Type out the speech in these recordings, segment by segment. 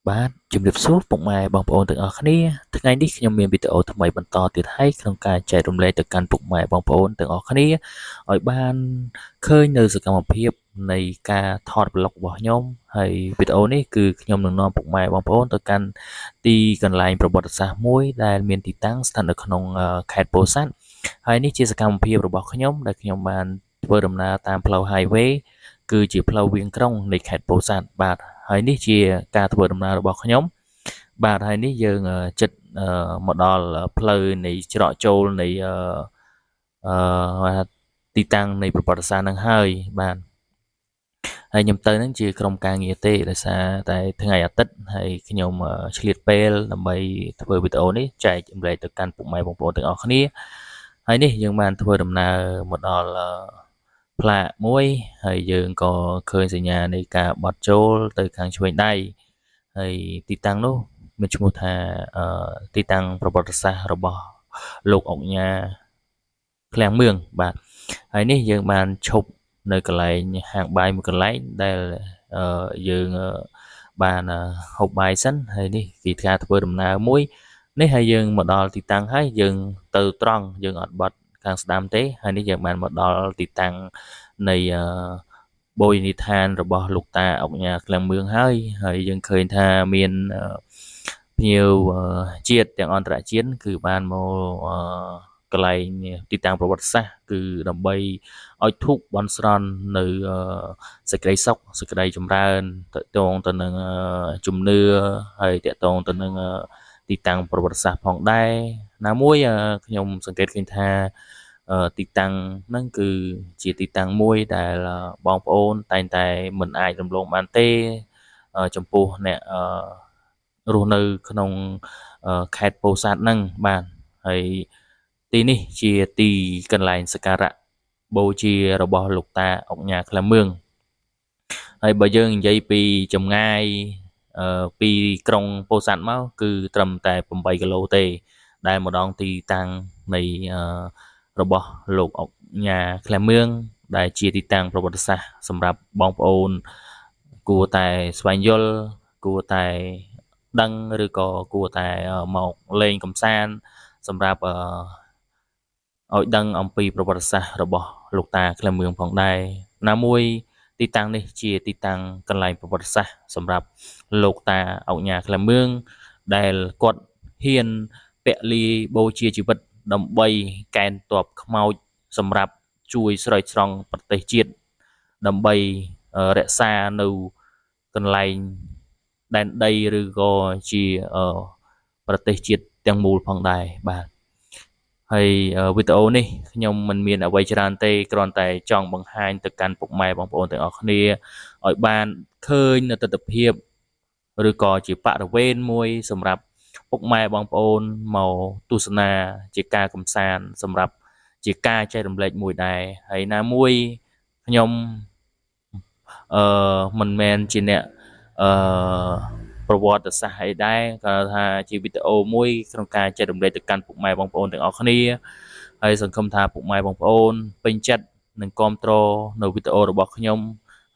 បាទជំរាបសួរពុកម៉ែបងប្អូនទាំងអស់គ្នាថ្ងៃនេះខ្ញុំមានវីដេអូថ្មីបន្តទៀតហើយក្នុងការចែករំលែកទៅកាន់ពុកម៉ែបងប្អូនទាំងអស់គ្នាឲ្យបានឃើញនៅសកម្មភាពនៃការថតប្លុករបស់ខ្ញុំហើយវីដេអូនេះគឺខ្ញុំនឹងនាំពុកម៉ែបងប្អូនទៅកាន់ទីកន្លែងប្រវត្តិសាស្ត្រមួយដែលមានទីតាំងស្ថិតនៅក្នុងខេត្តពោធិ៍សាត់ហើយនេះជាសកម្មភាពរបស់ខ្ញុំដែលខ្ញុំបានធ្វើដំណើរតាមផ្លូវ highway គឺជាផ្លូវវាងក្រុងនៃខេត្តពោធិ៍សាត់បាទហើយនេះជាការធ្វើដំណើររបស់ខ្ញុំបាទហើយនេះយើងចិត្តមកដល់ផ្លូវនៃច្រកចូលនៃអឺទីតាំងនៃប្រវត្តិសាស្ត្រនឹងហើយបាទហើយខ្ញុំទៅនឹងជាក្រុមការងារទេដោយសារតែថ្ងៃអាទិត្យហើយខ្ញុំឆ្លៀតពេលដើម្បីធ្វើវីដេអូនេះចែករំលែកទៅកាន់ពុកម៉ែបងប្អូនទាំងអស់គ្នាហើយនេះយើងបានធ្វើដំណើរមកដល់ផ្លាកមួយហើយយើងក៏ឃើញសញ្ញានៃការបត់ចូលទៅខាងឆ្វេងដៃហើយទីតាំងនោះមានឈ្មោះថាទីតាំងប្រវត្តិសាស្ត្ររបស់លោកអុកញ៉ាឃ្លាំងមឿងបាទហើយនេះយើងបានឈប់នៅកន្លែងហាងបាយមួយកន្លែងដែលយើងបានហូបបាយសិនហើយនេះគឺការធ្វើដំណើរមួយនេះហើយយើងមកដល់ទីតាំងហើយយើងទៅត្រង់យើងអត់បត់ខាងស្ដាំទេហើយនេះយើងបានមកដល់ទីតាំងនៃបូជនីយដ្ឋានរបស់លោកតាអុកញ៉ាឃ្លាំងមឿងហើយយើងឃើញថាមានភ្ញៀវជាតិទាំងអន្តរជាតិគឺបានមកកន្លែងទីតាំងប្រវត្តិសាស្ត្រគឺដើម្បីឲ្យធូបបន់ស្រន់នៅសេចក្តីសុខសេចក្តីចម្រើនតកតងទៅនឹងជំនឿហើយតកតងទៅនឹងទីតាំងប្រវត្តិសាស្ត្រផងដែរណាមួយខ្ញុំសង្កេតឃើញថាទីតាំងហ្នឹងគឺជាទីតាំងមួយដែលបងប្អូនតែងតែមិនអាចរំលងបានទេចំពោះអ្នករស់នៅក្នុងខេត្តពោធិ៍សាត់ហ្នឹងបាទហើយទីនេះជាទីកន្លែងសក្ការៈបូជារបស់លោកតាអុកញ៉ាឃ្លាំងមឿងហើយបើយើងនិយាយពីចម្ងាយពីក្រុងពោធិ៍សាត់មកគឺត្រឹមតែ8គីឡូទេដែលម្ដងទីតាំងនៃរបស់លោកអុកញ៉ាឃ្លាំងមឿងដែលជាទីតាំងប្រវត្តិសាស្ត្រសម្រាប់បងប្អូនគួរតែស្វែងយល់គួរតែដឹងឬក៏គួរតែមកលេងកម្សាន្តសម្រាប់ឲ្យដឹងអំពីប្រវត្តិសាស្ត្ររបស់លោកតាឃ្លាំងមឿងផងដែរណាមួយទីតាំងនេះជាទីតាំងកន្លែងប្រវត្តិសាស្ត្រសម្រាប់លោកតាអុកញ៉ាឃ្លាំងមឿងដែលគាត់ហ៊ានពលីបូជាជីវិតដើម្បីកេណ្ឌទ័ពខ្មោចសម្រាប់ជួយស្រោចស្រង់ប្រទេសជាតិដើម្បីរក្សានៅកន្លែងដែនដីឬក៏ជាប្រទេសជាតិទាំងមូលផងដែរបាទហើយវីដេអូនេះខ្ញុំមិនមានអ្វីច្រើនទេគ្រាន់តែចង់បង្ហាញទៅកាន់ពុកម៉ែបងប្អូនទាំងអស់គ្នាឲ្យបានឃើញនៅទស្សនវិជ្ជាឬក៏ជាបរិវេណមួយសម្រាប់ពុកម៉ែបងប្អូនមកទស្សនាជាការកម្សាន្តសម្រាប់ជាការចែករំលែកមួយដែរហើយណាមួយខ្ញុំមិនមែនជាអ្នកប្រវត្តិសាស្ត្រអីដែរគាត់ថាជាវីដេអូមួយក្នុងការចែករំលែកទៅកាន់ពុកម៉ែបងប្អូនទាំងអស់គ្នាហើយសង្ឃឹមថាពុកម៉ែបងប្អូនពេញចិត្តនិងគាំទ្រនៅវីដេអូរបស់ខ្ញុំ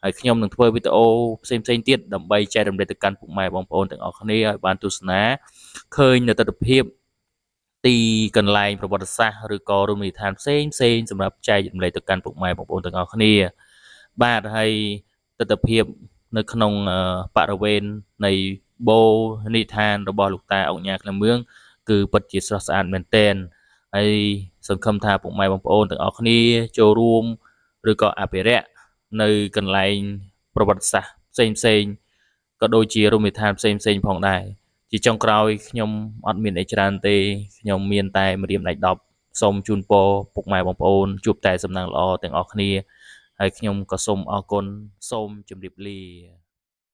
ហើយខ្ញុំនឹងធ្វើវីដេអូផ្សេងៗទៀតដើម្បីចែករំលែកទៅកាន់ពុកម៉ែបងប្អូនទាំងអស់គ្នាឲ្យបានទស្សនាឃើញនៅទស្សនវិជ្ជាទីកន្លែងប្រវត្តិសាស្ត្រឬក៏រមណីយដ្ឋានផ្សេងសម្រាប់ចែករំលែកទៅកាន់ពុកម៉ែបងប្អូនទាំងអស់គ្នាបាទហើយទស្សនវិជ្ជានៅក្នុងបរិវេណនៃបូនីយដ្ឋានរបស់លោកតាអុកញ៉ាឃ្លាំងមឿងគឺពិតជាស្រស់ស្អាតមែនទែនហើយសង្ឃឹមថាពុកម៉ែបងប្អូនទាំងអស់គ្នាចូលរួមឬក៏អភិរក្សនៅកន្លែងប្រវត្តិសាស្ត្រផ្សេងក៏ដូចជារមណីយដ្ឋានផ្សេងផងដែរជាចុងក្រោយខ្ញុំអត់មានអីច្រើនទេខ្ញុំមានតែម្រាមដៃ10សូមជូនពរពុកម៉ែបងប្អូនជួបតែសំណាងល្អទាំងអស់គ្នាហើយខ្ញុំក៏សូមអរគុណសូមជម្រាបលា